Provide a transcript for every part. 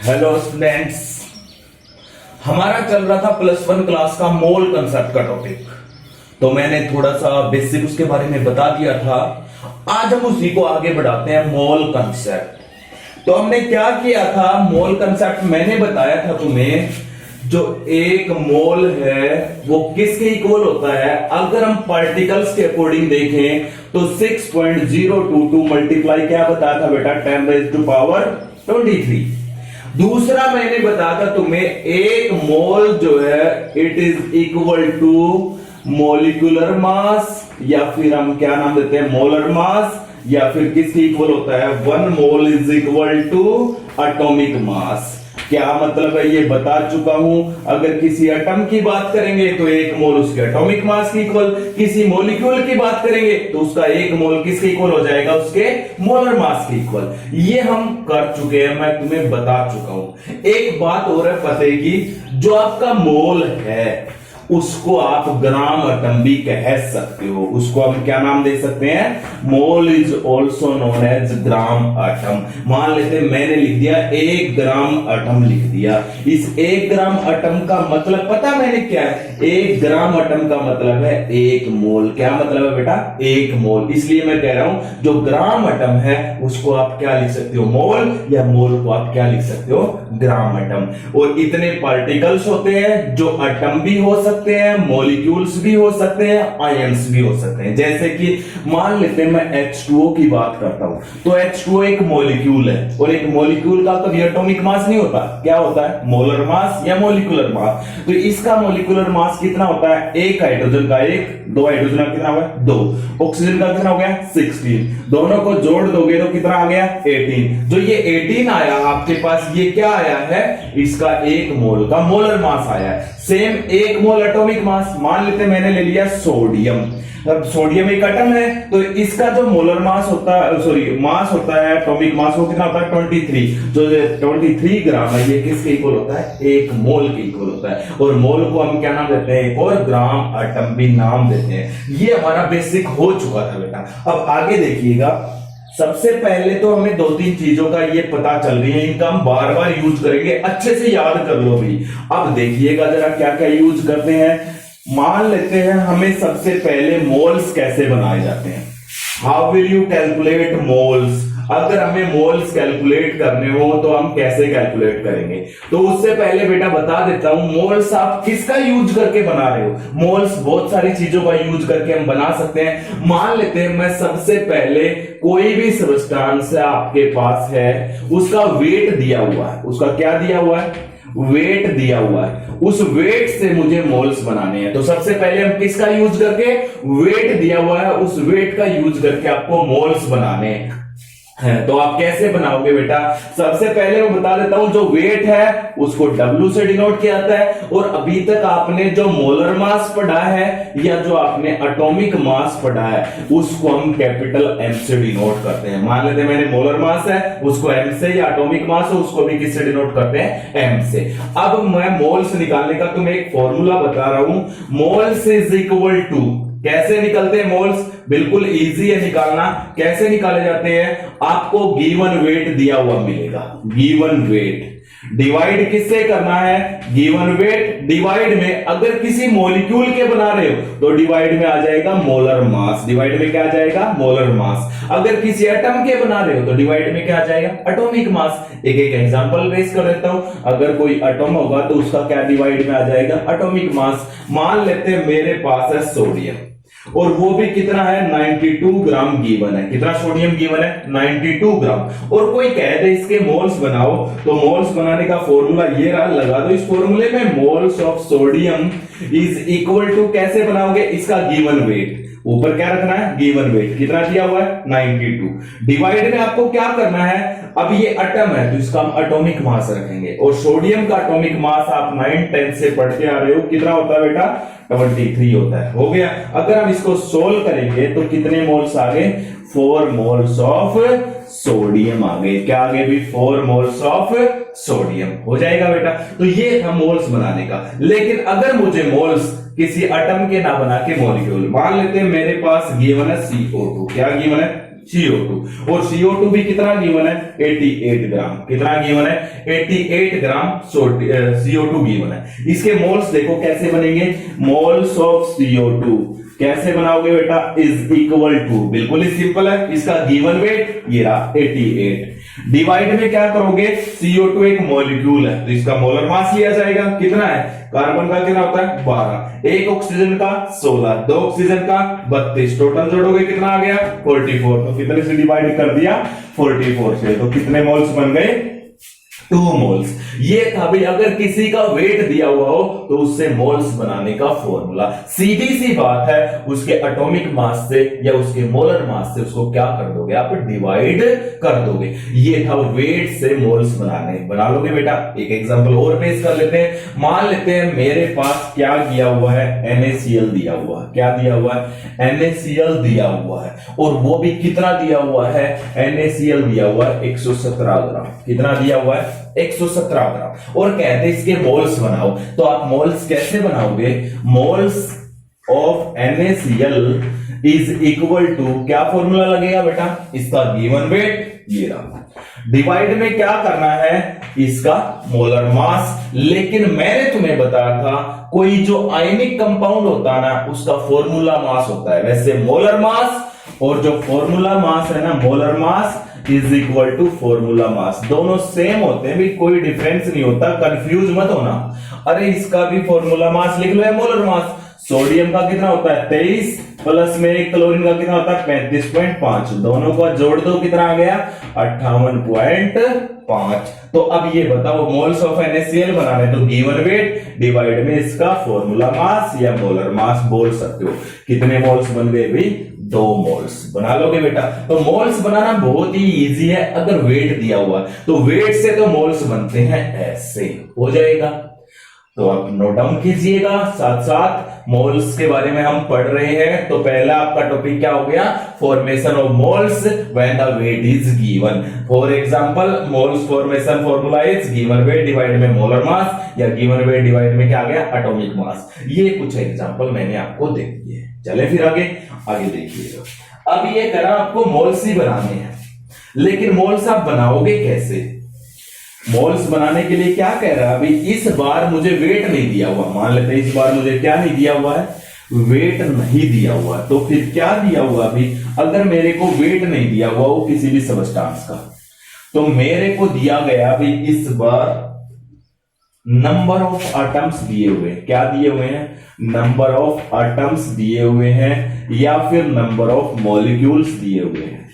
Hello students, हमारा चल रहा था +1 क्लास का मोल कंसेप्ट का टॉपिक। तो मैंने थोड़ा सा बेसिक उसके बारे में बता दिया था। आज हम उसी को आगे बढ़ाते हैं, मोल कंसेप्ट। तो हमने क्या किया था, मोल कंसेप्ट मैंने बताया था तुम्हें, जो एक मोल है वो किसके इक्वल होता है। अगर हम पार्टिकल्स के अकॉर्डिंग देखें तो 6.022 मल्टीप्लाई क्या बताया था बेटा, 10⁻23। दूसरा मैंने बताया था तुम्हें, एक मोल जो है it is equal to molecular mass, या फिर हम क्या नाम देते हैं, मोलर मास, या फिर किसके इक्वल होता है, 1 mole is equal to atomic mass. क्या मतलब है ये बता चुका हूं। अगर किसी एटम की बात करेंगे तो एक मोल उसके एटॉमिक मास की इक्वल, किसी मॉलिक्यूल की बात करेंगे तो उसका एक मोल किसके इक्वल हो जाएगा, उसके मोलर मास के इक्वल। ये हम कर चुके हैं, मैं तुम्हें बता चुका हूं। एक बात और है पते की, जो आपका मोल है उसको आप ग्राम एटम भी कह सकते हो। उसको हम क्या नाम दे सकते हैं, mole is also known as gram atom. मान लेते मैंने लिख दिया 1 ग्राम एटम लिख दिया। इस 1 ग्राम एटम का मतलब पता मैंने क्या है, 1 ग्राम एटम का मतलब है 1 मोल। क्या मतलब है बेटा, 1 मोल। इसलिए मैं कह रहा हूं जो ग्राम एटम है उसको आप क्या लिख सकते हो, मोल, या मोल को आप क्या लिख सकते हो, ग्राम एटम। और इतने पार्टिकल्स होते हैं जो एटम भी हो सकते हैं, मॉलिक्यूल्स भी हो सकते हैं, आयंस भी हो सकते हैं। जैसे कि मान लेते हैं मैं H2O की बात करता हूं, तो H2O एक मॉलिक्यूल है, और एक मॉलिक्यूल का कभी एटॉमिक मास नहीं होता, क्या होता है, मोलर मास या मॉलिक्यूलर मास। तो इसका मॉलिक्यूलर मास कितना होता है, एक हाइड्रोजन का 1, 2 हाइड्रोजन का कितना हुआ, 2, ऑक्सीजन का कितना हो गया, 16, दोनों को जोड़ दोगे तो कितना आ गया, 18। जो ये 18 आया आपके पास, ये क्या आया है, इसका 1 मोल का मोलर मास आया है। सेम 1 मोल एटॉमिक मास, मान लेते मैंने ले लिया सोडियम। अब सोडियम एक एटम है, तो इसका जो मोलर मास होता है, सॉरी मास होता है, एटॉमिक मास वो कितना होता है, 23। जो 23 ग्राम है, ये किसके इक्वल होता है, 1 मोल के इक्वल होता है। और मोल को हम क्या नाम देते हैं, एक और ग्राम एटम भी नाम देते हैं। ये हमारा बेसिक हो चुका था बेटा। अब आगे देखिएगा, सबसे पहले तो हमें 2-3 चीजों का ये पता चल रही है, इनका हम बार बार यूज करेंगे, अच्छे से याद कर लो भी। अब देखिएगा जरा क्या क्या यूज करते हैं। मान लेते हैं हमें सबसे पहले मोल्स कैसे बनाए जाते हैं। How will you calculate moles. अगर हमें मोल्स कैलकुलेट करने हो तो हम कैसे कैलकुलेट करेंगे, तो उससे पहले बेटा बता देता हूं, मोल्स आप किसका यूज करके बना रहे हो। मोल्स बहुत सारी चीजों का यूज करके हम बना सकते हैं। मान लेते हैं मैं सबसे पहले कोई भी सब्सटेंस आपके पास है, उसका वेट दिया हुआ है, उसका क्या दिया हुआ है, वेट दिया हुआ है। उस वेट से मुझे मोल्स बनाने हैं, तो सबसे पहले हम किसका यूज करके, वेट दिया हुआ है, उस वेट का यूज करके आपको मोल्स बनाने हैं। तो आप कैसे बनाओगे बेटा, सबसे पहले मैं बता देता हूं, जो वेट है उसको W से डिनोट किया जाता है। और अभी तक आपने जो मोलर मास पढ़ा है या जो आपने एटॉमिक मास पढ़ा है उसको हम कैपिटल M से डिनोट करते हैं। मान लेते हैं मैंने मोलर मास है उसको M से, या एटॉमिक मास है उसको भी किससे डिनोट करते हैं, M से। अब मैं मोल्स निकालने का तुम्हें एक फॉर्मूला बता रहा हूं, मोल्स इज इक्वल टू, कैसे निकलते हैं मोल्स, बिल्कुल इजी है निकालना। कैसे निकाले जाते हैं, आपको गिवन वेट दिया हुआ मिलेगा, गिवन वेट डिवाइड किससे करना है, गिवन वेट डिवाइड में, अगर किसी मॉलिक्यूल के बना रहे हो तो डिवाइड में आ जाएगा मोलर मास, डिवाइड में क्या आ जाएगा, मोलर मास। अगर किसी एटम के बना रहे हो तो डिवाइड में क्या आ जाएगा, एटॉमिक मास। एक एक एग्जांपल बेस कर देता हूं, अगर कोई एटम होगा तो उसका क्या डिवाइड में आ जाएगा, एटॉमिक मास। मान लेते हैं मेरे पास है सोडियम, और वो भी कितना है, 92 ग्राम गिवन है। कितना सोडियम गिवन है, 92 ग्राम। और कोई कह दे इसके मोल्स बनाओ, तो मोल्स बनाने का फॉर्मूला ये रहा, लगा दो इस फॉर्मूले में, moles of sodium is equal to, कैसे बनाओगे, इसका गिवन वेट, ऊपर क्या रखना है, गिवन वेट कितना दिया हुआ है, 92, डिवाइड में आपको क्या करना है, अब ये एटम है तो इसका हम एटॉमिक मास रखेंगे, और सोडियम का एटॉमिक मास आप 9-10 से पढ़ के आ रहे हो, कितना होता है बेटा, 23 होता है। हो गया। अगर हम इसको सोल्व करेंगे तो कितने मोल्स आ गए, 4 मोल्स ऑफ सोडियम आ गए। क्या आ गए भी, 4 मोल्स ऑफ सोडियम हो जाएगा बेटा। तो ये था मोल्स बनाने का। लेकिन अगर मुझे मोल्स किसी एटम के ना बना के मॉलिक्यूल, मान लेते हैं मेरे पास गिवन है CO2, क्या गिवन है, CO2 और CO2 भी कितना गिवन है 88 ग्राम। कितना गिवन है 88 ग्राम CO2 गिवन है। इसके मोल्स देखो कैसे बनेंगे, मोल्स ऑफ CO2 कैसे बनाओगे बेटा, इज इक्वल टू, बिल्कुल ही सिंपल है, इसका गिवन वेट ये रहा 88, डिवाइड में क्या करोगे, CO2 एक मॉलिक्यूल है तो इसका मोलर मास लिया जाएगा, कितना है, कार्बन का कितना होता है 12, एक ऑक्सीजन का 16, दो ऑक्सीजन का 32, टोटल जोड़ोगे कितना आ गया 44, तो कितने से डिवाइड कर दिया 44 से, तो कितने मोल्स बन गए 2 मोल्स। ये था भाई अगर किसी का वेट दिया हुआ हो तो उससे मोल्स बनाने का फॉर्मूला, सीधी सी बात है, उसके एटॉमिक मास से या उसके मोलर मास से उसको क्या कर दोगे आप, डिवाइड कर दोगे। ये था वेट से मोल्स बना लोगे बेटा। एक एग्जांपल और पेश कर लेते हैं, मान लेते हैं मेरे पास क्या दिया हुआ है, NaCl दिया हुआ है, क्या दिया हुआ है, NaCl दिया हुआ है, और वो भी कितना दिया हुआ है, NaCl दिया हुआ है 117 ग्राम, कितना दिया हुआ है 117 ग्राम, और कहते हैं इसके मोल्स बनाओ, तो आप मोल्स कैसे बनाओगे, moles of NaCl is equal to, क्या फॉर्मूला लगेगा बेटा, इसका गिवन वेट ये रहा, डिवाइड में क्या करना है, इसका मोलर मास। लेकिन मैंने तुम्हें बताया था कोई जो आयनिक कंपाउंड होता है ना उसका फॉर्मूला मास होता है, वैसे मोलर मास और जो फॉर्मूला मास है ना, molar mass is equal to formula mass, दोनों सेम होते हैं भी, कोई डिफरेंस नहीं होता, कंफ्यूज मत होना। अरे इसका भी फॉर्मूला मास लिख लो है मोलर मास, सोडियम का कितना होता है 23 प्लस में क्लोरीन का कितना होता है 35.5, दोनों का जोड़ दो कितना आ गया 58.5। तो अब ये बताओ मोल्स ऑफ NaCl बनाने तो गिवन वेट डिवाइड में इसका फॉर्मूला मास या मोलर मास बोल सकते हो। कितने मोल्स बन गए भाई 2 मोल्स, बना लोगे बेटा। तो मोल्स बनाना बहुत ही इजी है, अगर वेट दिया हुआ तो वेट से तो मोल्स बनते हैं, ऐसे हो जाएगा। तो आप नोट डाउन कीजिएगा, साथ साथ मोल्स के बारे में हम पढ़ रहे हैं। तो पहला आपका टॉपिक क्या हो गया, formation of moles when the weight is given. For example moles formation formula is given weight divide में मोलर मास, या गिवन वेट डिवाइड में क्या आ गया एटॉमिक मास। ये कुछ एग्जांपल मैंने आपको दे दिए। चले फिर आगे देखिएगा। अब ये करा आपको मोल्स ही बनाने हैं, लेकिन मोल्स आप बनाओगे कैसे, मोल्स बनाने के लिए क्या कह रहा है, अभी इस बार मुझे वेट नहीं दिया हुआ, मान लेते हैं इस बार मुझे क्या नहीं दिया हुआ है, वेट नहीं दिया हुआ, तो फिर क्या दिया हुआ, अभी अगर मेरे को वेट नहीं दिया हुआ वो किसी भी सबस्टांस का, तो मेरे को दिया गया अभी इस बार नंबर ऑफ एटम्स दिए हुए, क्या दिए हुए हैं, नंबर ऑफ एटम्स दिए हुए हैं, या फिर नंबर ऑफ मॉलिक्यूल्स दिए हुए हैं।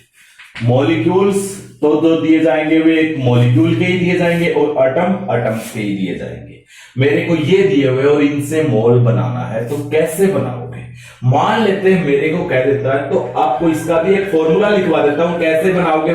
मॉलिक्यूल्स तो दो दिए जाएंगे, वे एक मॉलिक्यूल के ही दिए जाएंगे, और एटम्स के ही दिए जाएंगे। मेरे को ये दिए हुए और इनसे मोल बनाना है, तो कैसे बनाओगे, मान लेते हैं मेरे को कह देता है, तो आपको इसका भी एक फॉर्मूला लिखवा देता हूं, कैसे बनाओगे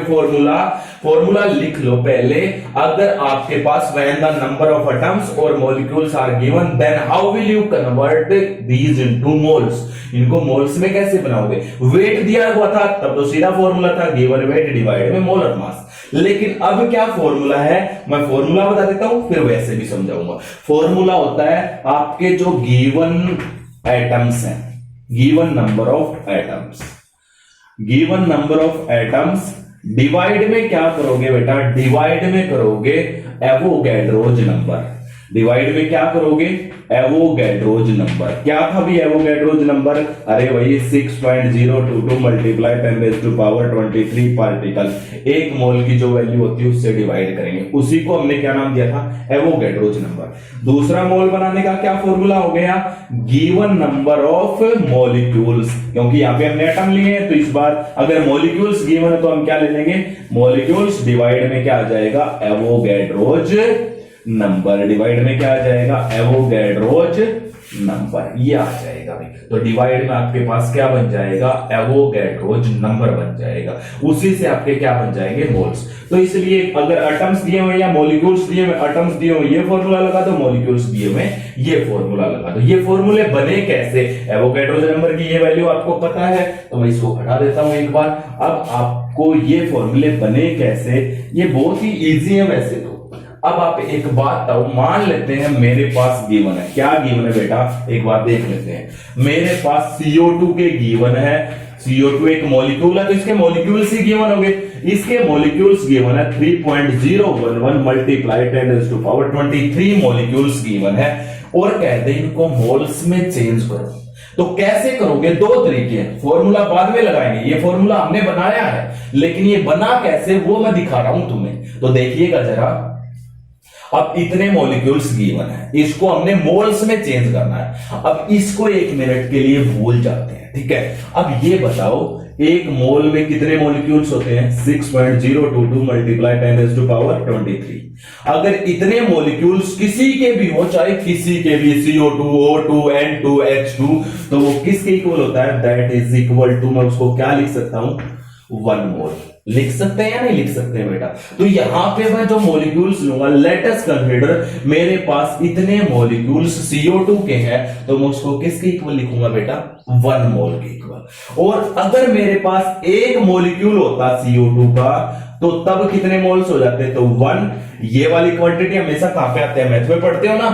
फॉर्मूला लिख लो पहले। अगर आपके पास when the number of atoms और molecules are given then how will you convert these into moles, इनको मोल्स में कैसे बनाओगे। वेट दिया हुआ था तब तो सीधा फॉर्मूला था गिवन वेट डिवाइड में मोलर मास, लेकिन अब क्या फॉर्मूला है, मैं फॉर्मूला बता देता हूं फिर वैसे भी समझाऊंगा। फॉर्मूला होता है आपके जो गिवन एटम्स हैं, given number of atoms divide में क्या करोगे बेटा, डिवाइड में करोगे एवोगैड्रोज नंबर, डिवाइड में क्या करोगे एवोगैड्रोज नंबर। क्या था भी एवोगैड्रोज नंबर, अरे वही 6.022 मल्टीप्लाई 10⁻23 पार्टिकल, एक मोल की जो वैल्यू होती है उससे डिवाइड करेंगे, उसी को हमने क्या नाम दिया था एवोगैड्रोज नंबर। दूसरा मोल बनाने का क्या फॉर्मूला हो गया, गिवन नंबर ऑफ मॉलिक्यूल्स, क्योंकि यहां पे हमने एटम लिए हैं, तो इस बार अगर मॉलिक्यूल्स गिवन है तो हम क्या ले लेंगे मॉलिक्यूल्स, डिवाइड में क्या आ जाएगा एवोगैड्रोज नंबर, डिवाइड में क्या आ जाएगा एवोगैड्रोज नंबर, ये आ जाएगा भाई। तो डिवाइड में आपके पास क्या बन जाएगा एवोगैड्रोज नंबर बन जाएगा, उसी से आपके क्या बन जाएंगे मोल्स। तो इसलिए अगर एटम्स दिए हुए या मॉलिक्यूल्स दिए हुए, एटम्स दिए हुए ये फॉर्मूला लगा दो, मॉलिक्यूल्स दिए हुए ये फॉर्मूला लगा दो। ये फॉर्मूले बने कैसे, एवोगैड्रोज नंबर की ये वैल्यू आपको पता है तो मैं इसको हटा देता हूं एक बार। अब आपको ये फॉर्मूले बने कैसे, ये बहुत ही इजी है वैसे तो। अब आप एक बात बताओ, मान लेते हैं मेरे पास गिवन है, क्या गिवन है बेटा, एक बार देख लेते हैं। मेरे पास CO2 के गिवन है CO2 एक मॉलिक्यूल है तो इसके मॉलिक्यूल्स ही गिवन हो गए। इसके मॉलिक्यूल्स गिवन है 3.011 मल्टीप्लाई 10⁻23 मॉलिक्यूल्स गिवन है और कहते हैं इनको मोल्स में चेंज करो। तो कैसे करोगे? दो तरीके हैं, फॉर्मूला बाद में लगाएंगे, ये फॉर्मूला हमने बनाया है लेकिन ये बना कैसे वो मैं दिखा रहा हूं तुम्हें। तो देखिएगा जरा, अब इतने मॉलिक्यूल्स गिवन है, इसको हमने मोल्स में चेंज करना है। अब इसको 1 मिनट के लिए भूल जाते हैं, ठीक है। अब ये बताओ एक मोल में कितने मॉलिक्यूल्स होते हैं? 6.022 मल्टीप्लाई 10⁻23। अगर इतने मॉलिक्यूल्स किसी के भी हो, चाहे किसी के भी, CO2, O2, N2, H2, तो वो किसके इक्वल होता है? दैट इज इक्वल टू, मैं उसको क्या लिख सकता हूं? 1 मोल। लिख सकते हैं या नहीं लिख सकते हैं बेटा? तो यहां पे मैं जो मॉलिक्यूल्स लूंगा, लेट अस कंसीडर मेरे पास इतने मॉलिक्यूल्स CO2 के हैं तो मैं उसको किसके इक्वल लिखूंगा बेटा? 1 मोल के इक्वल। और अगर मेरे पास एक मॉलिक्यूल होता CO2 का तो तब कितने मोल्स हो जाते? तो 1। ये वाली क्वांटिटी हमेशा कहां पे आते हैं? मैथ में पढ़ते हो ना,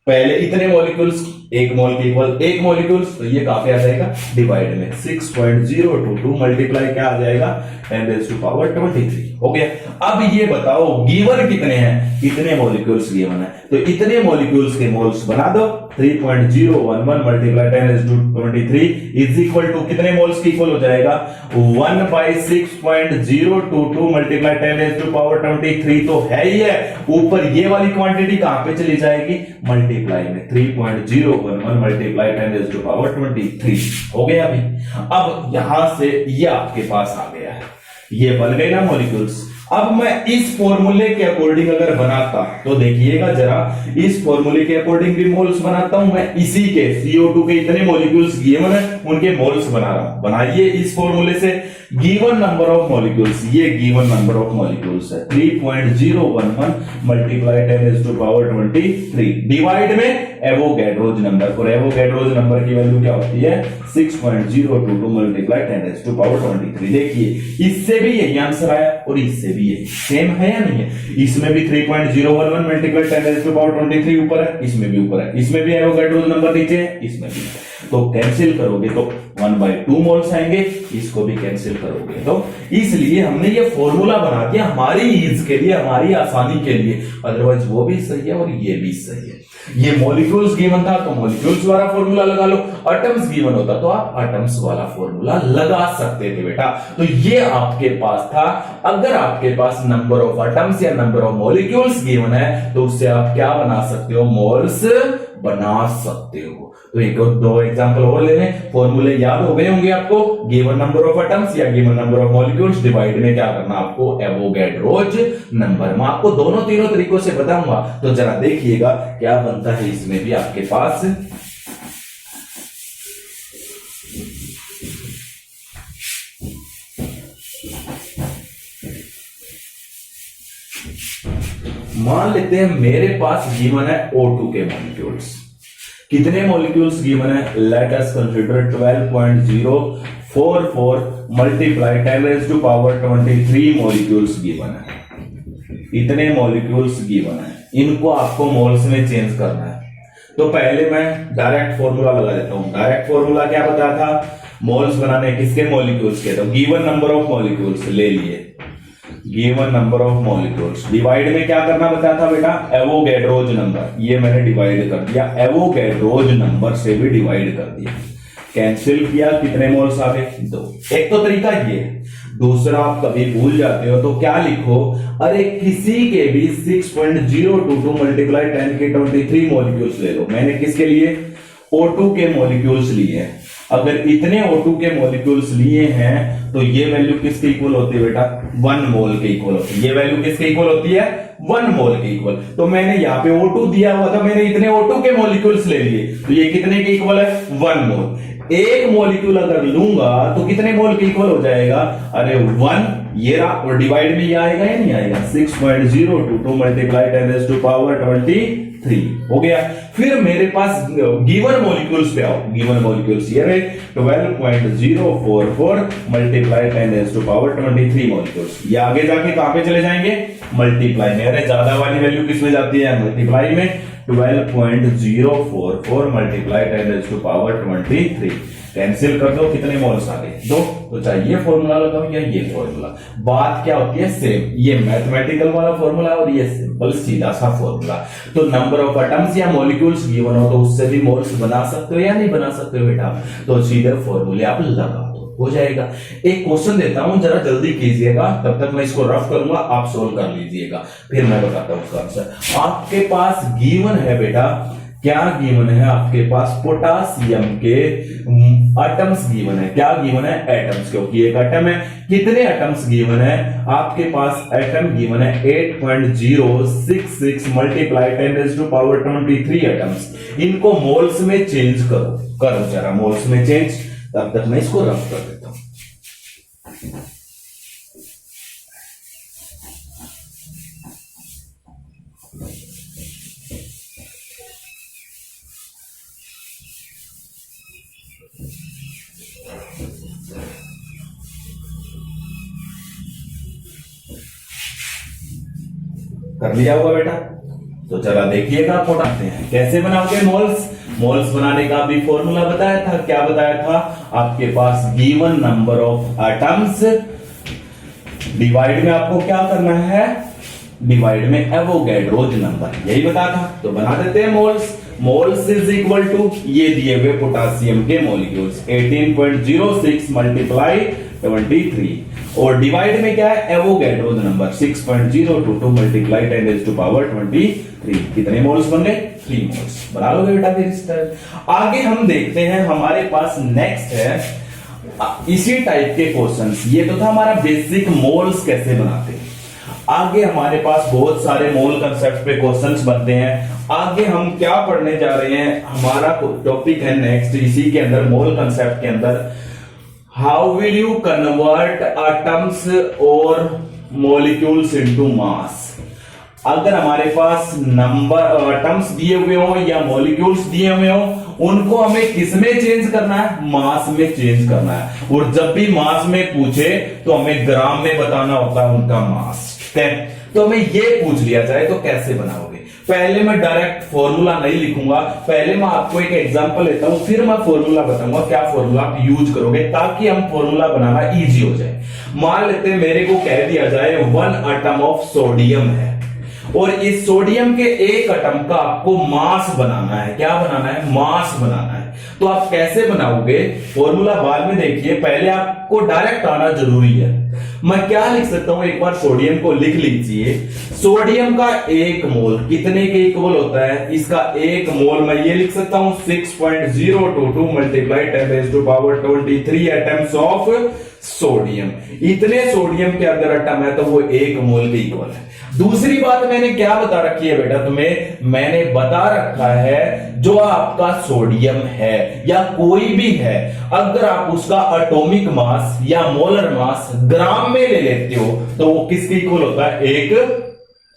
पहले इतने मॉलिक्यूल्स 1 मोल के इक्वल 1 मॉलिक्यूल्स, तो ये कहां पे आ जाएगा? डिवाइड में 6.022 मल्टीप्लाई क्या आ जाएगा? 10⁻23 हो गया। अब ये बताओ गिवन कितने हैं? इतने मॉलिक्यूल्स गिवन है तो इतने मॉलिक्यूल्स के मोल्स बना दो। 3.011 मल्टीप्लाई 10⁻23 इज इक्वल टू कितने मोल्स की इक्वल हो जाएगा? 1/6.022 मल्टीप्लाई 10⁻23 तो है ही है। ऊपर ये वाली क्वांटिटी कहां पे चली जाएगी? मल्टीप्लाई में 3.011 मल्टीप्लाई 10⁻23 हो गया। अभी अब यहां से ये आपके पास आ गया है, ये बन गए ना मॉलिक्यूल्स। अब मैं इस फॉर्मूले के अकॉर्डिंग अगर बनाता तो देखिएगा जरा, इस फॉर्मूले के अकॉर्डिंग भी मोल्स बनाता हूं मैं। इसी के CO2 के इतने मॉलिक्यूल्स गिवन है उनके मोल्स बना रहा हूं। बनाइए इस फॉर्मूले से गिवन नंबर ऑफ मॉलिक्यूल्स, ये गिवन नंबर ऑफ मॉलिक्यूल्स है 3.011 मल्टीप्लाई 10⁻23 डिवाइड में एवोगैड्रोज नंबर। और एवोगैड्रोज नंबर की वैल्यू क्या होती है? 6.022 मल्टीप्लाई 10⁻23। देखिए इससे भी यही आंसर आया और इससे भी यही सेम है या नहीं है? इसमें भी 3.011 मल्टीप्लाई 10⁻23 ऊपर है, इसमें भी ऊपर है, इसमें भी एवोगैड्रोज नंबर नीचे है, इसमें भी। तो कैंसिल करोगे तो 1/2 मोल्स आएंगे, इसको भी कैंसिल करोगे तो। इसलिए हमने ये फॉर्मूला बना दिया हमारी ईज के लिए, हमारी आसानी के लिए। अदरवाइज वो भी सही है और ये भी सही है। ये मॉलिक्यूल्स गिवन था तो मॉलिक्यूल्स वाला फॉर्मूला लगा लो, एटम्स गिवन होता तो आप एटम्स वाला फॉर्मूला लगा सकते थे बेटा। तो ये आपके पास था। अगर आपके पास नंबर ऑफ एटम्स या नंबर ऑफ मॉलिक्यूल्स गिवन है तो उससे आप क्या बना सकते हो? मोल्स बना सकते हो। तो एक और दो एग्जांपल और ले लें। फॉर्मूले याद हो गए होंगे आपको, गिवन नंबर ऑफ एटम्स या given number of molecules divide में क्या करना आपको? Avogadro's number. मैं आपको दोनों तीनों तरीकों से बताऊंगा तो जरा देखिएगा क्या बनता है इसमें भी आपके पास। मान लेते हैं मेरे पास गिवन है O2 के मॉलिक्यूल्स। कितने मॉलिक्यूल्स गिवन है? Let us consider 12.044 multiply 10⁻23 molecules given है। इतने मॉलिक्यूल्स गिवन है, इनको आपको मोल्स में चेंज करना है। तो पहले मैं डायरेक्ट फॉर्मूला लगा देता हूं। डायरेक्ट फॉर्मूला क्या बताया था? मोल्स बनाने किसके? मॉलिक्यूल्स के। तो गिवन नंबर ऑफ मॉलिक्यूल्स ले लिए, given number of molecules divide में क्या करना बताया था बेटा? Avogadro's number. ये मैंने डिवाइड कर दिया, एवोगैड्रोज नंबर से भी डिवाइड कर दिया, कैंसिल किया, कितने मोल्स आ गए? 2। एक तो तरीका ये। दूसरा आप कभी भूल जाते हो तो क्या लिखो? अरे किसी के भी 6.022 मल्टीप्लाई 10⁻23 मॉलिक्यूल्स ले लो। मैंने किसके लिए? O2 के मॉलिक्यूल्स लिए हैं। अगर इतने O2 के मॉलिक्यूल्स लिए हैं तो ये वैल्यू किसके इक्वल होती है बेटा? 1 मोल के इक्वल होती है। ये वैल्यू किसके इक्वल होती है? 1 मोल के इक्वल। तो मैंने यहाँ पे O2 दिया हुआ था, मैंने इतने O2 के मॉलिक्यूल्स ले लिए तो ये कितने के इक्वल है? 1 मोल। एक मॉलिक्यूल अगर लूंगा तो कितने मोल के इक्वल हो जाएगा? अरे 1, ये रहा, और डिवाइड में ये आएगा या नहीं आएगा? 6.022 मल्टीप्लाई 10⁻23 हो गया। फिर मेरे पास गिवन मॉलिक्यूल्स पे आओ। गिवन मॉलिक्यूल्स ये रहे 12.044 मल्टीप्लाई 10⁻23 मॉलिक्यूल्स। ये आगे जाके कहां पे चले जाएंगे? मल्टीप्लाई में। अरे ज्यादा वाली वैल्यू किसमें जाती है? मल्टीप्लाई में। 12.044 मल्टीप्लाई 10⁻23 कैंसिल कर दो, कितने मोल्स आ गए? 2। तो चाहे ये फॉर्मूला लगाओ या ये फॉर्मूला, बात क्या होती है? सेम। ये मैथमेटिकल वाला फॉर्मूला और ये सिंपल सीधा सा फॉर्मूला। तो नंबर ऑफ एटम्स या मॉलिक्यूल्स गिवन हो तो उससे भी मोल्स बना सकते हो या नहीं बना सकते हो बेटा? तो सीधे फॉर्मूले आप लगा दो, हो जाएगा। एक क्वेश्चन देता हूं, जरा जल्दी कीजिएगा, तब तक मैं इसको रफ करूंगा, आप सोल्व कर लीजिएगा, फिर मैं बताता हूं उसका आंसर। आपके पास गिवन है बेटा, क्या गिवन है आपके पास? पोटासियम के एटम्स गिवन है। क्या गिवन है? एटम्स, क्योंकि एक एटम है। कितने एटम्स गिवन है आपके पास? एटम गिवन है 8.066 मल्टीप्लाई 10⁻23 एटम्स। इनको मोल्स में चेंज करो जरा, मोल्स में चेंज, तब तक मैं इसको रफ कर देता हूं। कर लिया होगा बेटा? तो चला देखिएगा, बनाते हैं कैसे बनाओगे मोल्स। मोल्स बनाने का भी फॉर्मूला बताया था। क्या बताया था? आपके पास given number of atoms divide में आपको क्या करना है? डिवाइड में एवोगैड्रोज नंबर, यही बताया था। तो बना देते हैं moles. Moles is equal to ये दिए हुए पोटासियम के मॉलिक्यूल्स 18.06 मल्टीप्लाई 23 और डिवाइड में क्या है? Avogadro's number 6.022 multiply 10⁻23। कितने मोल्स बन गए? 3 मोल्स। बना लोगे बेटा फिर इस तरह। आगे हम देखते हैं, हमारे पास नेक्स्ट है इसी टाइप के क्वेश्चंस। ये तो था हमारा बेसिक मोल्स कैसे बनाते हैं। आगे हमारे पास बहुत सारे मोल कंसेप्ट पे क्वेश्चंस बनते हैं। आगे हम क्या पढ़ने जा रहे हैं? हमारा टॉपिक है नेक्स्ट इसी के अंदर, मोल कंसेप्ट के अंदर, how will you convert atoms और मॉलिक्यूल्स इनटू मास। अगर हमारे पास नंबर एटम्स दिए हुए हो या मॉलिक्यूल्स दिए हुए हो, उनको हमें किसमें चेंज करना है? मास में चेंज करना है। और जब भी मास में पूछे तो हमें ग्राम में बताना होता है उनका मास। ठीक है, तो हमें ये पूछ लिया जाए तो कैसे बनाओगे? पहले मैं डायरेक्ट फॉर्मूला नहीं लिखूंगा, पहले मैं आपको एक एग्जांपल लेता हूं, फिर मैं फॉर्मूला बताऊंगा क्या फॉर्मूला आप यूज करोगे ताकि हम फॉर्मूला बनाना इजी हो जाए। मान लेते हैं मेरे को कह दिया जाए 1 एटम ऑफ सोडियम है और इस सोडियम के एक एटम का आपको मास बनाना है। क्या बनाना है? मास बनाना है। तो आप कैसे बनाओगे? फॉर्मूला बाद में देखिए, पहले आपको डायरेक्ट आना जरूरी है। मैं क्या लिख सकता हूं, एक बार सोडियम को लिख लीजिए। सोडियम का 1 मोल कितने के इक्वल होता है? इसका 1 मोल मैं ये लिख सकता हूं 6.022 मल्टीप्लाई 10⁻23 एटम्स ऑफ सोडियम। इतने सोडियम के अंदर एटम है तो वो 1 मोल के इक्वल है। दूसरी बात मैंने क्या बता रखी है बेटा तुम्हें? मैंने बता रखा है जो आपका सोडियम है या कोई भी है, अगर आप उसका एटॉमिक मास या मोलर मास ग्राम में ले लेते हो तो वो किसके इक्वल होता है? 1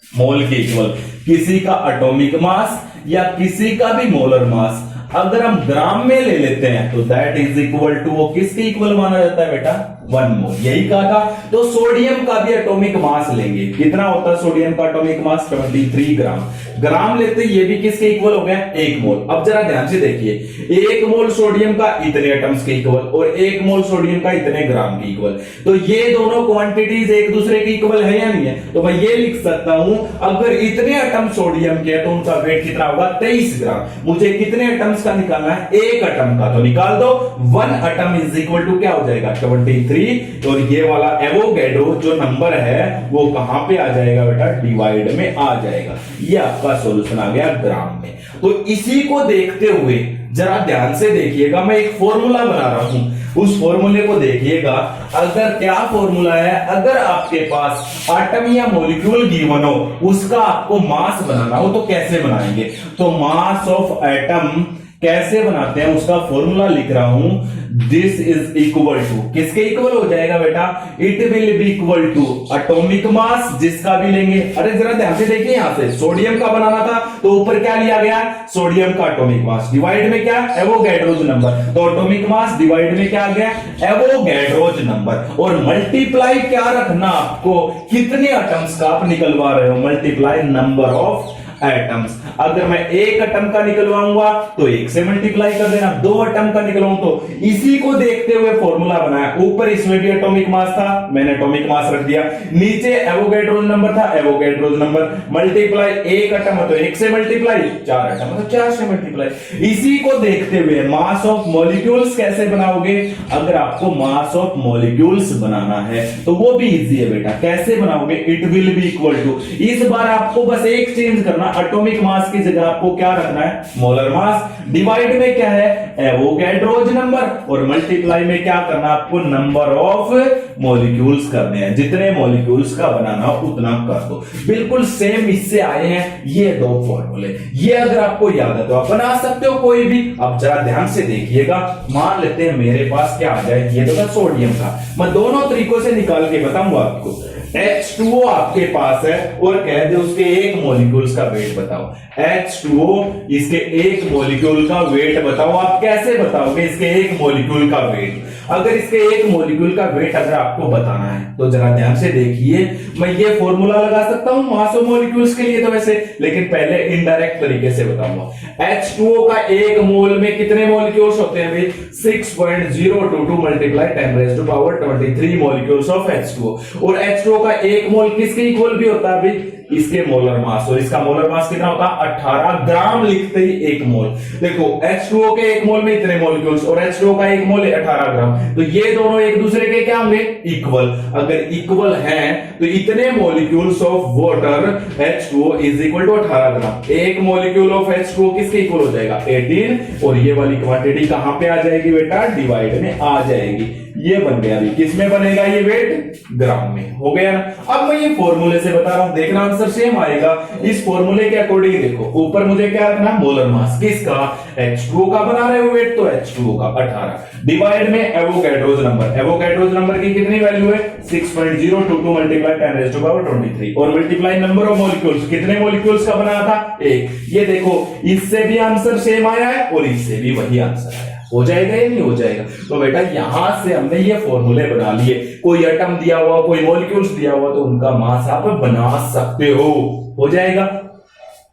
मोल के इक्वल। किसी का एटॉमिक मास या किसी का भी मोलर मास अगर हम ग्राम में ले लेते हैं तो दैट इज इक्वल टू, वो किसके इक्वल माना जाता है बेटा? 1 मोल। यही कहा था। तो सोडियम का भी एटॉमिक मास लेंगे, कितना होता है सोडियम का एटॉमिक मास? 23 ग्राम। ग्राम लेते ये भी किसके इक्वल हो गया? 1 मोल। अब जरा ध्यान से देखिए, 1 मोल सोडियम का इतने एटम्स के इक्वल और 1 मोल सोडियम का इतने ग्राम के इक्वल। तो ये दोनों क्वांटिटीज एक दूसरे के इक्वल है या नहीं है? तो मैं ये लिख सकता हूं, अगर इतने एटम सोडियम के तो उनका वेट कितना होगा? 23 ग्राम। मुझे कितने एटम्स का निकालना है? 1 एटम का। तो निकाल दो, 1 एटम इज इक्वल टू क्या हो जाएगा? 23। और ये वाला एवोगैड्रो जो नंबर है वो कहां पे आ जाएगा बेटा? डिवाइड में आ जाएगा। ये आपका सॉल्यूशन आ गया ग्राम में। तो इसी को देखते हुए जरा ध्यान से देखिएगा, मैं एक फॉर्मूला बना रहा हूं, उस फॉर्मूले को देखिएगा। अगर क्या फॉर्मूला है? अगर आपके पास एटम या मॉलिक्यूल गिवन हो, उसका आपको मास बनाना हो तो कैसे बनाएंगे? तो मास ऑफ एटम कैसे बनाते हैं उसका फॉर्मूला लिख रहा हूं। दिस इज इक्वल टू, किसके इक्वल हो जाएगा बेटा? It will be equal to atomic mass, जिसका भी लेंगे। अरे जरा ध्यान से देखिए, यहां से सोडियम का बनाना था तो ऊपर क्या लिया गया? सोडियम का एटॉमिक मास डिवाइड में क्या? Avogadro's number. तो एटॉमिक मास डिवाइड में क्या आ गया? Avogadro's number. और मल्टीप्लाई क्या रखना आपको? कितने एटम्स का आप निकलवा रहे हो? Multiply number of atoms. अगर मैं एक एटम का निकलवाऊंगा तो एक से मल्टीप्लाई कर देना, दो एटम का निकलवाऊं तो इसी को देखते हुए फॉर्मूला बनाया। ऊपर इसमें भी एटॉमिक मास था, मैंने एटॉमिक मास रख दिया, नीचे एवोगैड्रो नंबर था, एवोगैड्रो नंबर मल्टीप्लाई एक एटम है तो एक से मल्टीप्लाई, चार एटम है तो चार से मल्टीप्लाई। इसी को देखते हुए मास ऑफ मॉलिक्यूल्स कैसे बनाओगे? अगर आपको मास ऑफ मॉलिक्यूल्स बनाना है तो वो भी इजी है बेटा। कैसे बनाओगे? It will be equal to, इस बार आपको बस एक चेंज करना, एटॉमिक मास की जगह आपको क्या रखना है? Molar mass. डिवाइड में क्या है? एवोगैड्रोज नंबर, और मल्टीप्लाई में क्या करना आपको? नंबर ऑफ मॉलिक्यूल्स करने हैं। जितने मॉलिक्यूल्स का बनाना उतना कर दो। बिल्कुल सेम इससे आए हैं ये दो फॉर्मूले। ये अगर आपको याद है तो आप बना सकते हो कोई भी। अब जरा ध्यान से देखिएगा, मान लेते हैं मेरे पास क्या आ जाए, ये तो सोडियम का, मैं दोनों तरीकों से निकाल के बताऊंगा आपको। H2O आपके पास है और कह दे उसके एक मॉलिक्यूल्स का वेट बताओ। H2O इसके एक मॉलिक्यूल का वेट बताओ। आप कैसे बताओगे इसके एक मॉलिक्यूल का वेट? अगर इसके एक मॉलिक्यूल का वेट अगर आपको बताना है तो जरा ध्यान से देखिए, मैं ये फॉर्मूला लगा सकता हूं मास ऑफ मॉलिक्यूल्स के लिए तो वैसे, लेकिन पहले इनडायरेक्ट तरीके से बताऊंगा। H2O का एक मोल में कितने मॉलिक्यूल्स होते हैं भाई? 6.022 multiply 10 raise to power 23 molecules of H2O। और H2O का एक मोल किसके इक्वल भी होता है भाई? इसके मोलर मास। और इसका मोलर मास कितना होता है? 18 ग्राम। लिखते ही एक मोल। देखो H2O के एक मोल में इतने मॉलिक्यूल्स और H2O का एक मोल है 18 ग्राम, तो ये दोनों एक दूसरे के क्या होंगे? इक्वल। अगर इक्वल हैं तो इतने molecules of water H2O is equal to 18 gram. एक मॉलिक्यूल ऑफ H2O किसके इक्वल हो जाएगा? 18। और ये वाली क्वांटिटी कहां पे आ जाएगी बेटा? डिवाइड में आ जाएगी। ये बन गया अभी, किसमें बनेगा ये वेट? ग्राम में। हो गया ना? अब मैं ये फॉर्मूले से बता रहा हूं, देखना आंसर सेम आएगा। इस फॉर्मूले के अकॉर्डिंग देखो, ऊपर मुझे क्या रखना है? मोलर मास किसका? H2O का बना रहे हो वेट, तो H2O का 18 डिवाइड में एवोगैड्रोज नंबर। एवोगैड्रोज नंबर की कितनी वैल्यू है? 6.022 मल्टीप्लाई 10 रेज़ टू पावर 23 और मल्टीप्लाई नंबर ऑफ मॉलिक्यूल्स। कितने मॉलिक्यूल्स का बना था? एक। ये देखो इससे भी आंसर सेम आया है और इससे भी वही आंसर आया। हो जाएगा या नहीं हो जाएगा? तो बेटा यहां से हमने ये फॉर्मूले बना लिए। कोई एटम दिया हुआ, कोई मॉलिक्यूल्स दिया हुआ तो उनका मास आप बना सकते हो जाएगा।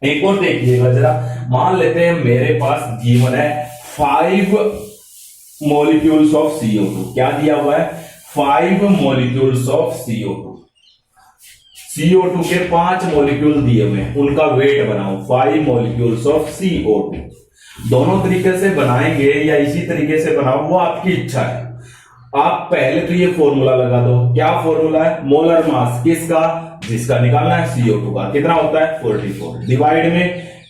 एक और देखिएगा जरा, मान लेते हैं मेरे पास गिवन है 5 मॉलिक्यूल्स ऑफ CO2। क्या दिया हुआ है? 5 मॉलिक्यूल्स ऑफ CO2। CO2 के 5 मॉलिक्यूल दिए हुए हैं, उनका वेट बनाओ। 5 मॉलिक्यूल्स ऑफ CO2। दोनों तरीके से बनाएंगे या इसी तरीके से बनाओ, वो आपकी इच्छा है। आप पहले तो ये फॉर्मूला लगा दो। क्या फॉर्मूला है? मोलर मास किसका? जिसका निकालना है CO2 का। कितना होता है? 44 डिवाइड में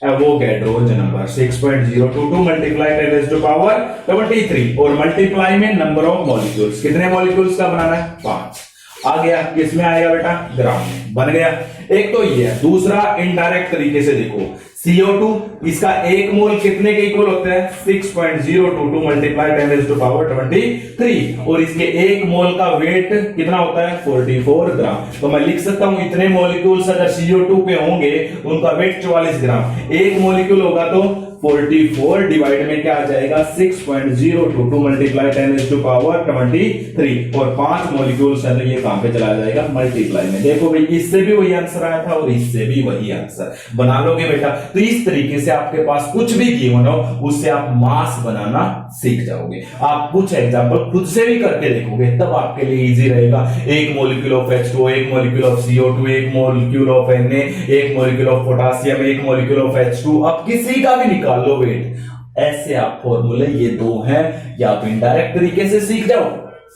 Avogadro's number 6.022 multiply 10 raise to power 23 और मल्टीप्लाई में नंबर ऑफ मॉलिक्यूल्स। कितने मॉलिक्यूल्स का बनाना है? 5। आ गया। किसमें आएगा बेटा? ग्राम में। बन गया। एक तो ये है। दूसरा इनडायरेक्ट तरीके से देखो, CO2 इसका एक मोल कितने के इक्वल होते हैं? 6.022 मल्टीप्लाई 10 रेज़ टू पावर 23 और इसके एक मोल का वेट कितना होता है? 44 ग्राम। तो मैं लिख सकता हूं इतने मॉलिक्यूल्स अगर CO2 पे होंगे उनका वेट 44 ग्राम। एक मॉलिक्यूल होगा तो 44 डिवाइड में क्या आ जाएगा? 6.022 मल्टीप्लाई 10 रेज़ टू पावर 23 और 5 मॉलिक्यूल्स है तो ये कहां पे चला जाएगा? मल्टीप्लाई में। देखो भाई इससे भी वही आंसर आया था और इससे भी वही आंसर। बना लोगे बेटा? तो इस तरीके से आपके पास कुछ भी गिवन हो उससे आप मास बनाना सीख जाओगे। आप कुछ एग्जांपल खुद से भी करके देखोगे तब आपके लिए इजी रहेगा। एक मॉलिक्यूल ऑफ H2O, एक मॉलिक्यूल ऑफ CO2, एक मॉलिक्यूल ऑफ Na, एक मॉलिक्यूल ऑफ पोटासियम, एक मॉलिक्यूल ऑफ H2, अब किसी का भी निकाल लो वेट। ऐसे आप फॉर्मूले ये दो हैं, या आप इनडायरेक्ट तरीके से सीख जाओ,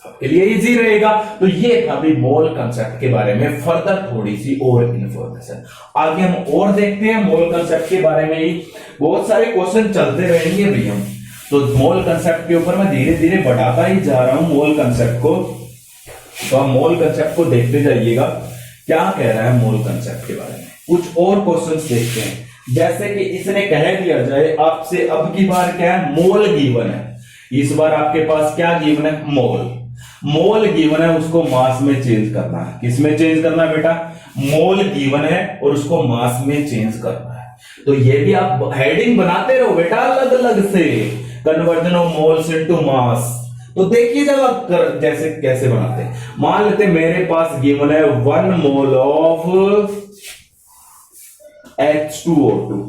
आपके लिए इजी रहेगा। तो ये था भी मोल कंसेप्ट के बारे में फर्दर थोड़ी सी और इंफॉर्मेशन। आगे हम और देखते हैं मोल कंसेप्ट के बारे में ही बहुत सारे क्वेश्चन चलते रहेंगे भी हम। तो मोल कंसेप्ट के ऊपर मैं धीरे धीरे बढ़ाता ही जा रहा हूं मोल कंसेप्ट को। तो हम मोल कंसेप्ट को देखते जाइएगा क्या कह रहा है मोल कंसेप्ट के बारे में। कुछ और क्वेश्चंस देखते हैं, जैसे कि इसने कह दिया जाए आपसे अब की बार क्या है? मोल गिवन है। इस बार आपके पास क्या गिवन है? मोल। मोल गिवन है, उसको मास में चेंज करना है। किस में चेंज करना है बेटा? मोल गिवन है और उसको मास में चेंज करना है। तो ये भी आप हेडिंग बनाते रहो बेटा अलग अलग से, conversion of moles into mass. तो देखिए जब जैसे कैसे बनाते हैं। मान लेते मेरे पास गिवन है 1 मोल ऑफ H2O2,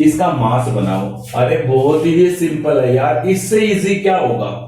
इसका मास बनाओ। अरे बहुत ही सिंपल है यार, इससे इजी क्या होगा,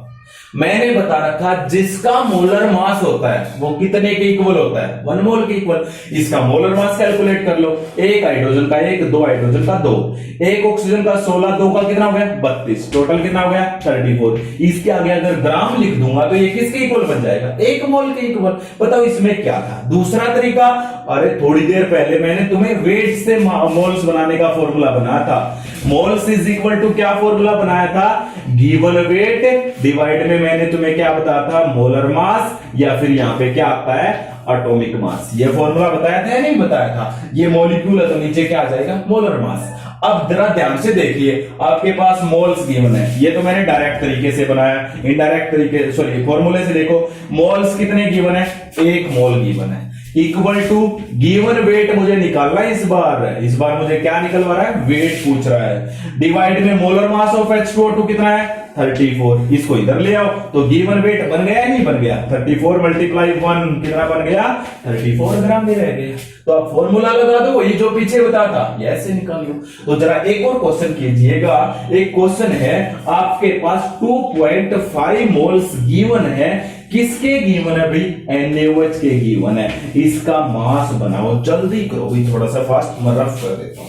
मैंने बता रखा जिसका मोलर मास होता है वो कितने के इक्वल होता है, 1 मोल के इक्वल। इसका मोलर मास कैलकुलेट कर लो, एक हाइड्रोजन का 1, 2 हाइड्रोजन का 2, एक ऑक्सीजन का 16, 2 का कितना हो गया 32, टोटल कितना हो गया 34। इसके आगे अगर ग्राम लिख दूंगा तो ये किसके इक्वल बन जाएगा, 1 मोल के इक्वल। बताओ इसमें क्या था दूसरा तरीका, अरे थोड़ी देर पहले मैंने तुम्हें वेट से मोल्स बनाने का फॉर्मूला बनाया था। मोल्स इज इक्वल टू क्या फॉर्मूला बनाया था, गिवन वेट डिवाइड में मैंने तुम्हें क्या बताया था, मोलर मास, या फिर यहां पे क्या आता है एटॉमिक मास। ये फॉर्मूला बताया था या नहीं बताया था, ये मॉलिक्यूल है तो नीचे क्या आ जाएगा मोलर मास। अब जरा ध्यान से देखिए, आपके पास मोल्स गिवन है, ये तो मैंने डायरेक्ट तरीके से बनाया, इनडायरेक्ट तरीके सॉरी फॉर्मूले से देखो मोल्स कितने गिवन है, 1 मोल गिवन है, इक्वल टू गिवन वेट मुझे निकालना है। इस बार मुझे क्या निकलवा रहा है, वेट पूछ रहा है, डिवाइड में मोलर मास ऑफ H2O2 कितना है 34, इसको इधर ले आओ तो गिवन वेट बन गया नहीं बन गया, 34 मल्टीप्लाई 1 कितना बन गया 34 ग्राम में रह गया। तो आप फॉर्मूला लगा दो, वही जो पीछे बताया था ऐसे निकाल लो। तो जरा एक और क्वेश्चन कीजिएगा, एक क्वेश्चन है आपके पास 2.5 मोल्स गिवन है, किसके गिवन है भाई, NaOH के गिवन है, इसका मास बनाओ, जल्दी करो भाई, थोड़ा सा फास्ट मैं रफ कर देता हूं।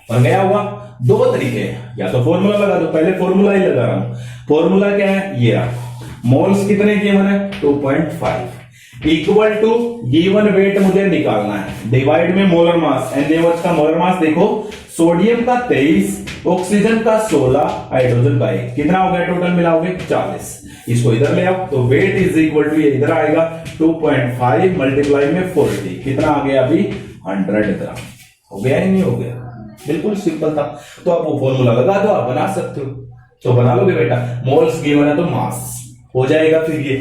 बन गया होगा, दो तरीके हैं, या तो फॉर्मूला लगा दो, पहले फॉर्मूला ही लगा रहा हूं। फॉर्मूला क्या है, ये मोल्स कितने गिवन है 2.5 इक्वल टू गिवन वेट मुझे निकालना है, डिवाइड में मोलर मास, NaOH का मोलर मास देखो, सोडियम का 23, ऑक्सीजन का 16, हाइड्रोजन का 1, कितना हो गया टोटल मिलाओगे 40, इसको इधर ले आओ तो वेट इज इक्वल टू ये इधर आएगा 2.5 मल्टीप्लाई में 40, कितना आ गया अभी 100 ग्राम। हो गया ही नहीं हो गया, बिल्कुल सिंपल था। तो आप वो फॉर्मूला लगा दो, आप बना सकते हो, तो बना लोगे बेटा, मोल्स गिवन है तो मास हो जाएगा। फिर ये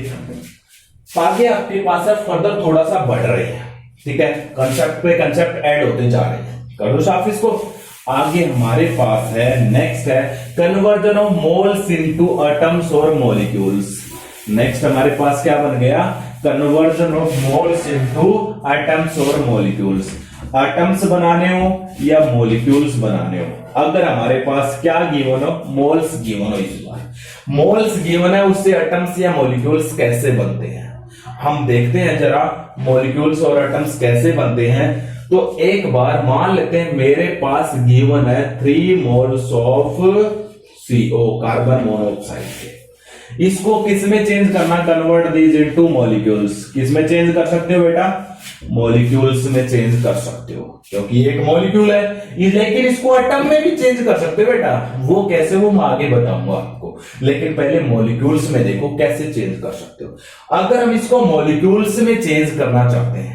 आगे आपके पास है फर्दर थोड़ा सा बढ़ रहे हैं, ठीक है, कंसेप्ट पे कंसेप्ट ऐड होते जा रहे हैं, कर दो साफ इसको। आगे हमारे पास है नेक्स्ट है conversion of moles into atoms और मॉलिक्यूल्स। नेक्स्ट हमारे पास क्या बन गया, conversion of moles into atoms और मॉलिक्यूल्स। एटम्स बनाने हो या मॉलिक्यूल्स बनाने हो, अगर हमारे पास क्या गिवन हो, मोल्स गिवन हो, इस बार मोल्स गिवन है, उससे एटम्स या मॉलिक्यूल्स कैसे बनते हैं हम देखते हैं जरा, मॉलिक्यूल्स और एटम्स कैसे बनते हैं। तो एक बार मान लेते हैं मेरे पास गिवन है 3 moles of CO carbon monoxide के, इसको किस में चेंज करना, कन्वर्ट दीज इनटू मॉलिक्यूल्स। किस में चेंज कर सकते हो बेटा, मॉलिक्यूल्स में चेंज कर सकते हो, क्योंकि एक मॉलिक्यूल है, लेकिन इसको एटम में भी चेंज कर सकते हो बेटा, वो कैसे वो मैं आगे बताऊंगा आपको, लेकिन पहले मॉलिक्यूल्स में देखो कैसे चेंज कर सकते हो। अगर हम इसको मॉलिक्यूल्स में चेंज करना चाहते हैं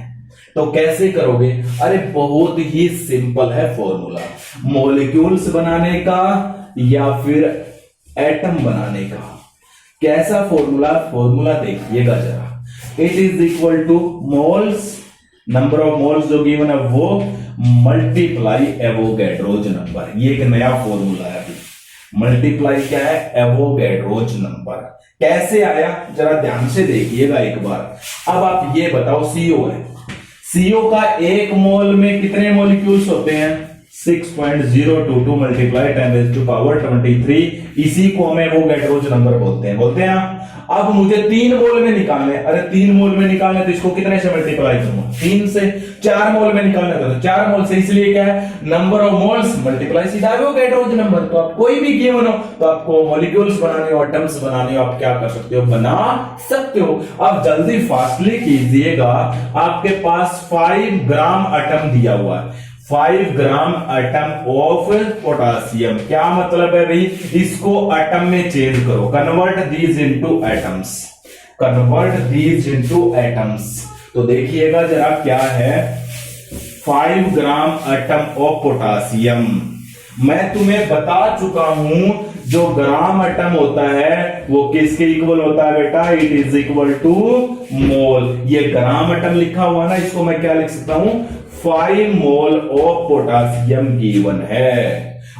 तो कैसे करोगे, अरे बहुत ही सिंपल है फॉर्मूला, मॉलिक्यूल्स बनाने का या फिर एटम बनाने का। कैसा फॉर्मूला, फॉर्मूला देखिएगा जरा, it is equal two moles, number of moles जो गिवन है वो मल्टीप्लाई एवोगैड्रोज नंबर। ये एक नया फॉर्मूला है अभी, मल्टीप्लाई क्या है, एवोगैड्रोज नंबर। कैसे आया जरा ध्यान से देखिएगा एक बार। अब आप ये बताओ, CO है, CO का 1 मोल में कितने मॉलिक्यूल्स होते हैं, 6.022 मल्टीप्लाई 10⁻23, इसी को हमें एवोगैड्रोज नंबर बोलते हैं ना। अब मुझे 3 मोल में निकालने, अरे 3 मोल में निकालने तो इसको कितने से मल्टीप्लाई करूंगा, 3 से। 4 मोल में निकालने तो 4 मोल से, इसलिए क्या है, नंबर ऑफ मोल्स मल्टीप्लाई सीधा एवोगैड्रोज नंबर। तो आप कोई भी गिवन हो तो आपको मॉलिक्यूल्स बनाने हो, एटम्स बनाने हो, आप क्या कर सकते हो, बना सकते हो। अब जल्दी फास्टली कीजिएगा, आपके पास 5 ग्राम एटम दिया हुआ है, 5 ग्राम एटम ऑफ पोटासियम। क्या मतलब है भाई, इसको एटम में चेंज करो, convert these into atoms, convert these into atoms. तो देखिएगा जरा क्या है, 5 ग्राम एटम ऑफ पोटासियम। मैं तुम्हें बता चुका हूं जो ग्राम एटम होता है वो किसके इक्वल होता है बेटा, इट इज इक्वल टू मोल। ये ग्राम एटम लिखा हुआ ना, इसको मैं क्या लिख सकता हूं, 5 मोल ऑफ पोटासियम गिवन है।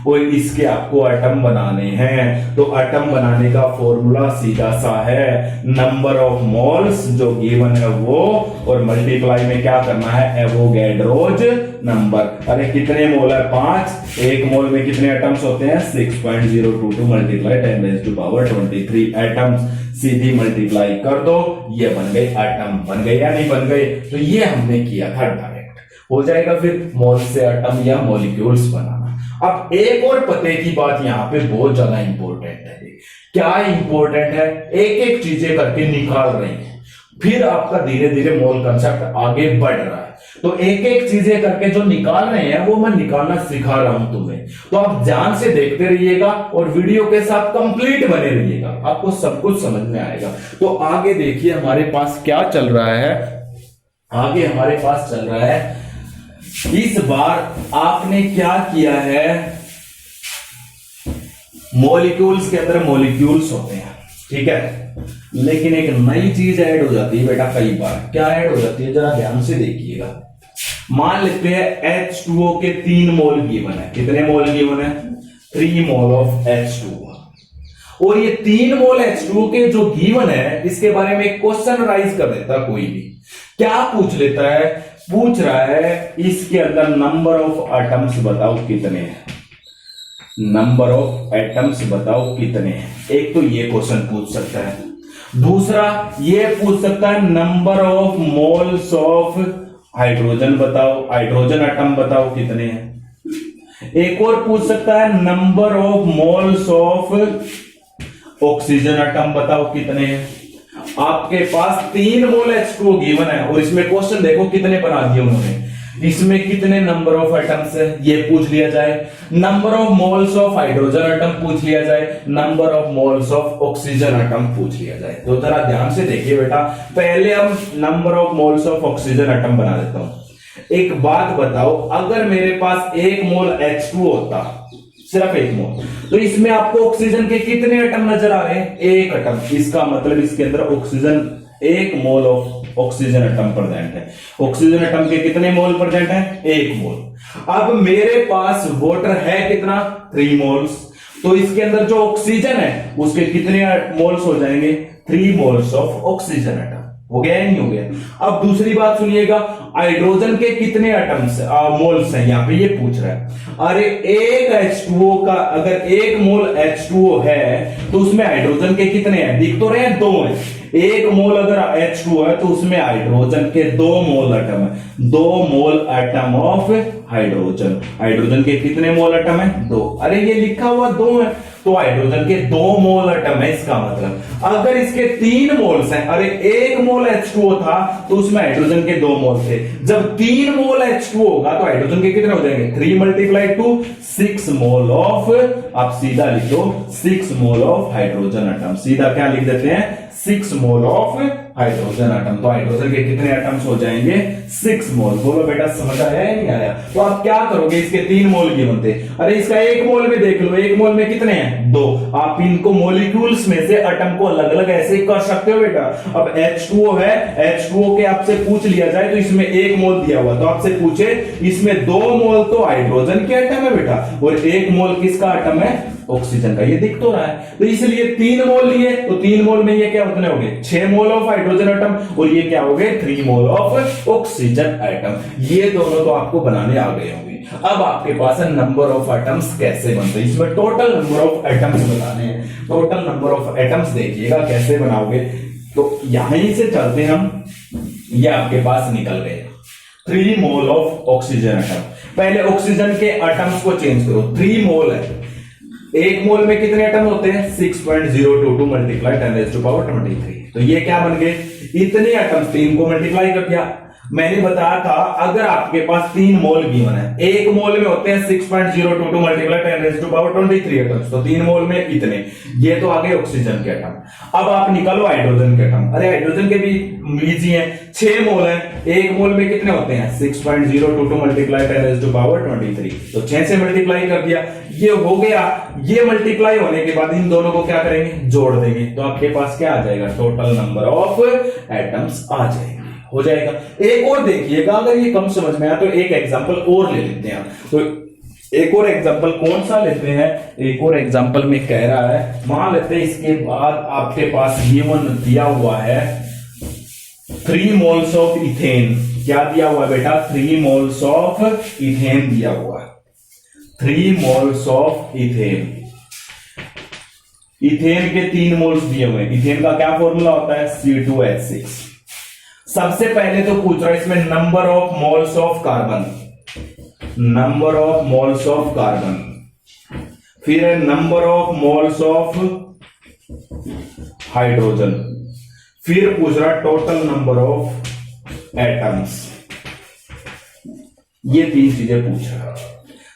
और इसके आपको एटम बनाने हैं। तो एटम बनाने का फॉर्मूला सीधा सा है, नंबर ऑफ मोल्स जो गिवन है वो, और मल्टीप्लाई में क्या करना है, एवोगैड्रोज नंबर। अरे कितने मोल है, 5, एक मोल में कितने एटम्स होते हैं, 6.022 मल्टीप्लाई 10⁻23 एटम्स। सीधी मल्टीप्लाई कर दो, ये बन गए एटम। बन गए या नहीं बन गए? तो ये हमने किया था डायरेक्ट। हो जाएगा फिर मोल से एटम या मॉलिक्यूल्स बनाना। अब एक और पते की बात यहाँ पे बहुत ज्यादा इंपॉर्टेंट है। क्या इंपॉर्टेंट है, एक एक चीजें करके निकाल रहे हैं, फिर आपका धीरे धीरे मोल कंसेप्ट आगे बढ़ रहा है। तो एक एक चीजें करके जो निकाल रहे हैं वो मैं निकालना सिखा रहा हूं तुम्हें। तो आप ध्यान से देखते रहिएगा और वीडियो के साथ कंप्लीट बने रहिएगा, आपको सब कुछ समझ में आएगा। तो आगे देखिए हमारे पास क्या चल रहा है, आगे हमारे पास चल रहा है, इस बार आपने क्या किया है, मॉलिक्यूल्स के अंदर मॉलिक्यूल्स होते हैं, ठीक है, लेकिन एक नई चीज ऐड हो जाती है बेटा कई बार। क्या ऐड हो जाती है, जरा ध्यान से देखिएगा। मान लेते हैं H2O के 3 मोल गिवन है। कितने मोल गिवन है, 3 मोल ऑफ H2O। और ये 3 मोल H2O के जो गिवन है, इसके बारे में क्वेश्चन राइज कर देता कोई भी। क्या पूछ लेता है, पूछ रहा है इसके अंदर नंबर ऑफ एटम्स बताओ कितने हैं, नंबर ऑफ एटम्स बताओ कितने हैं। एक तो ये क्वेश्चन पूछ सकता है। दूसरा ये पूछ सकता है number of moles of hydrogen बताओ, हाइड्रोजन एटम बताओ कितने हैं। एक और पूछ सकता है number of moles of oxygen atom बताओ कितने हैं। आपके पास 3 मोल H2O गिवन है और इसमें क्वेश्चन देखो कितने बना दिए उन्होंने, इसमें कितने नंबर ऑफ एटम्स है ये पूछ लिया जाए, number of moles of hydrogen atom पूछ लिया जाए, number of moles of oxygen atom पूछ लिया जाए। तो जरा ध्यान से देखिए बेटा, पहले हम number of moles of oxygen atom बना देता हूं। एक बात बताओ, अगर मेरे पास 1 मोल H2O होता, सिर्फ 1 मोल, तो इसमें आपको ऑक्सीजन के कितने एटम नजर आ रहे हैं, 1 एटम। इसका मतलब इसके अंदर oxygen 1 mole of oxygen atom present है। ऑक्सीजन एटम के कितने मोल प्रेजेंट है, 1 मोल। अब मेरे पास वाटर है कितना, 3 मोल्स। तो इसके अंदर जो ऑक्सीजन है उसके कितने मोल्स हो जाएंगे, 3 मोल्स ऑफ ऑक्सीजन एटम। हो गया या नहीं हो गया? अब दूसरी बात सुनिएगा, हाइड्रोजन के कितने एटम्स मोल्स हैं, यहां पे ये पूछ रहा है। अरे एक H2O का अगर 1 मोल H2O है तो उसमें हाइड्रोजन के कितने हैं, दिख तो रहे हैं, 2 हैं। 1 मोल अगर H2O है तो उसमें हाइड्रोजन के 2 मोल एटम है, 2 मोल एटम ऑफ हाइड्रोजन। हाइड्रोजन के कितने मोल एटम है, 2। अरे ये लिखा हुआ 2 है तो हाइड्रोजन के 2 मोल एटम है। इसका मतलब अगर इसके 3 मोल्स हैं, अरे 1 मोल H2O था तो उसमें हाइड्रोजन के 2 मोल थे। जब 3 मोल H2O होगा तो हाइड्रोजन के कितने हो जाएंगे, 3 × 2 6 मोल ऑफ, आप सीधा लिख दो 6 मोल ऑफ हाइड्रोजन एटम। सीधा क्या लिख देते हैं, 6 मोल ऑफ हाइड्रोजन एटम। तो हाइड्रोजन के कितने एटम्स हो जाएंगे, 6 मोल। बोलो बेटा समझ आया या नहीं आया? तो आप क्या करोगे, इसके 3 मोल गिवन थे, अरे इसका 1 मोल में देख लो, 1 मोल में कितने हैं, 2। आप इनको मॉलिक्यूल्स में से एटम को अलग अलग ऐसे ही कर सकते हो बेटा। अब H2O है, H2O के आपसे पूछ लिया जाए तो इसमें 1 मोल दिया हुआ, तो आपसे पूछे इसमें 2 मोल तो हाइड्रोजन के एटम है बेटा और 1 मोल किसका एटम है, ऑक्सीजन का। ये दिख तो रहा है। तो इसलिए 3 मोल लिए तो 3 मोल में ये क्या कितने हो गए, 6 मोल ऑफ हाइड्रोजन एटम और ये क्या हो गए, 3 मोल ऑफ ऑक्सीजन एटम। ये दोनों तो आपको बनाने आ गए होंगे। अब आपके पास है नंबर ऑफ एटम्स कैसे बनते हैं, इसमें टोटल नंबर ऑफ एटम्स बताने हैं। टोटल नंबर ऑफ एटम्स देखिएगा कैसे बनाओगे। तो यहीं से चलते हम, ये आपके पास निकल गए 3 मोल ऑफ ऑक्सीजन एटम। पहले ऑक्सीजन के एटम्स को चेंज करो, 3 मोल है, 1 मोल में कितने एटम होते हैं, 6.022 मल्टीप्लाई 10⁻23। तो ये क्या बन गए, इतने एटम्स, 3 को मल्टीप्लाई कर दिया। मैंने बताया था अगर आपके पास 3 मोल गिवन है, 1 मोल में होते हैं 6.022 मल्टीप्लाई 10⁻23 एटम्स, तो 3 मोल में इतने। ये तो आ गए ऑक्सीजन के एटम। अब आप निकालो हाइड्रोजन के एटम। अरे हाइड्रोजन के भी इजी है, 6 मोल है, 1 मोल में कितने होते हैं, 6.022 मल्टीप्लाई 10⁻23, तो 6 से मल्टीप्लाई कर दिया, ये हो गया। ये मल्टीप्लाई होने के बाद इन दोनों को क्या करेंगे, जोड़ देंगे, तो आपके पास क्या आ जाएगा, टोटल नंबर ऑफ एटम्स आ जाएगा, हो जाएगा। एक और देखिएगा, अगर ये कम समझ में आया तो एक एग्जांपल और ले लेते हैं। तो एक और एग्जांपल कौन सा लेते हैं, एक और एग्जांपल में कह रहा है, मान लेते हैं इसके बाद आपके पास गिवन दिया हुआ है 3 मोल्स ऑफ इथेन। क्या दिया हुआ है बेटा? 3 मोल्स ऑफ इथेन दिया हुआ है, 3 मोल्स ऑफ इथेन। इथेन के 3 मोल्स दिए हुए हैं। इथेन का क्या फॉर्मूला होता है? C2H6। सबसे पहले तो पूछ रहा है इसमें number of moles of carbon, number of moles of carbon, फिर है number of moles of hydrogen, फिर पूछ रहा टोटल नंबर ऑफ एटम्स। ये 3 चीजें पूछ रहा है।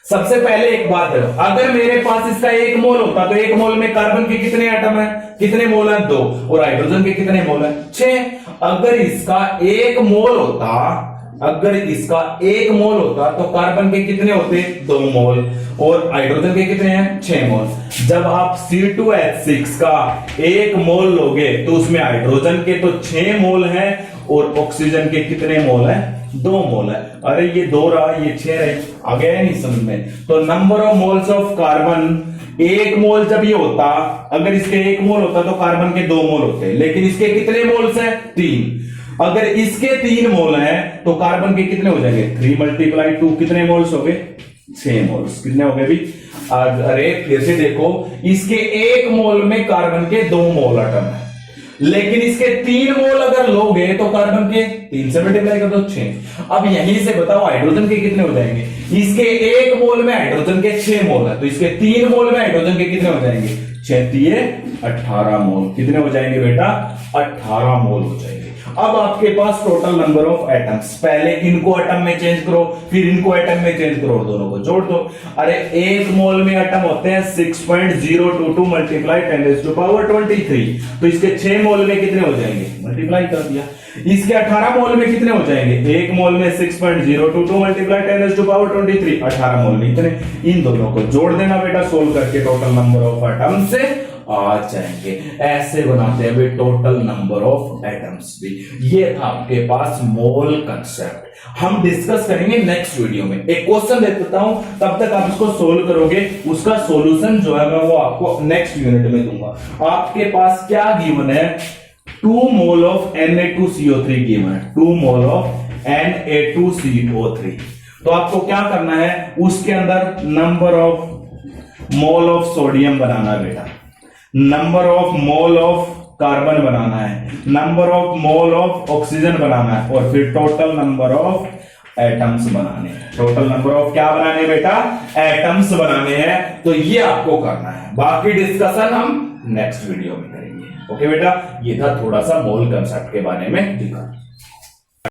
सबसे पहले एक बात है, अगर मेरे पास इसका 1 मोल होता तो 1 मोल में कार्बन के कितने एटम है? कितने मोल है? 2। और हाइड्रोजन के कितने मोल है? 6। अगर इसका 1 मोल होता, अगर इसका 1 मोल होता तो कार्बन के कितने होते? 2 मोल। और हाइड्रोजन के कितने हैं? 6 मोल। जब आप C2H6 का 1 मोल लोगे तो उसमें हाइड्रोजन के तो 6 मोल हैं और ऑक्सीजन के कितने मोल हैं? 2 मोल है। अरे ये 2 रहा, ये 6 रहे, आ गया नहीं समझ में? तो number of moles of carbon, 1 मोल जब ये होता, अगर इसके 1 मोल होता तो कार्बन के 2 मोल होते, लेकिन इसके कितने मोल्स हैं? 3। अगर इसके 3 मोल हैं तो कार्बन के कितने हो जाएंगे? 3 × 2 कितने मोल्स हो गए? 6 मोल्स। कितने हो गए भी? अरे फिर से देखो, इसके 1 मोल में कार्बन के 2 मोल एटम है, लेकिन इसके 3 मोल अगर लोगे तो कार्बन के 3 से मल्टीप्लाई कर दो 6। अब यहीं से बताओ हाइड्रोजन के कितने हो जाएंगे? इसके 1 मोल में हाइड्रोजन के 6 मोल है, तो इसके 3 मोल में हाइड्रोजन के कितने हो जाएंगे? 6 × 18 मोल। कितने हो जाएंगे बेटा? 18 मोल हो जाएंगे। अब आपके पास टोटल नंबर ऑफ एटम्स, पहले इनको एटम में चेंज करो, फिर इनको एटम में चेंज करो, दोनों को जोड़ दो। अरे 1 मोल में एटम होते हैं 6.022 × 10⁻23, तो इसके 6 मोल में कितने हो जाएंगे? मल्टीप्लाई कर दिया। इसके 18 मोल में कितने हो जाएंगे? 1 मोल में 6.022 × 10⁻23, 18 मोल में इतने। इन दोनों को जोड़ देना बेटा, सोल्व करके टोटल नंबर ऑफ एटम्स से आ जाएंगे। ऐसे बनाते हैं भी टोटल नंबर ऑफ एटम्स भी। ये था आपके पास मोल कंसेप्ट। हम डिस्कस करेंगे नेक्स्ट वीडियो में। एक क्वेश्चन दे देता हूं, तब तक आप इसको सोल्व करोगे। उसका सॉल्यूशन जो है मैं वो आपको नेक्स्ट यूनिट में दूंगा। आपके पास क्या गिवन है? 2 मोल ऑफ Na2CO3 गिवन है, 2 मोल ऑफ Na2CO3। तो आपको क्या करना है? उसके अंदर number of mole of sodium बनाना है बेटा, number of mole of carbon बनाना है, number of mole of oxygen बनाना है, और फिर टोटल नंबर ऑफ एटम्स बनाने हैं। टोटल नंबर ऑफ क्या बनाने हैं बेटा? एटम्स बनाने हैं। तो ये आपको करना है, बाकी डिस्कशन हम नेक्स्ट वीडियो में करेंगे। ओके बेटा, ये था थोड़ा सा मोल कंसेप्ट के बारे में दिखा।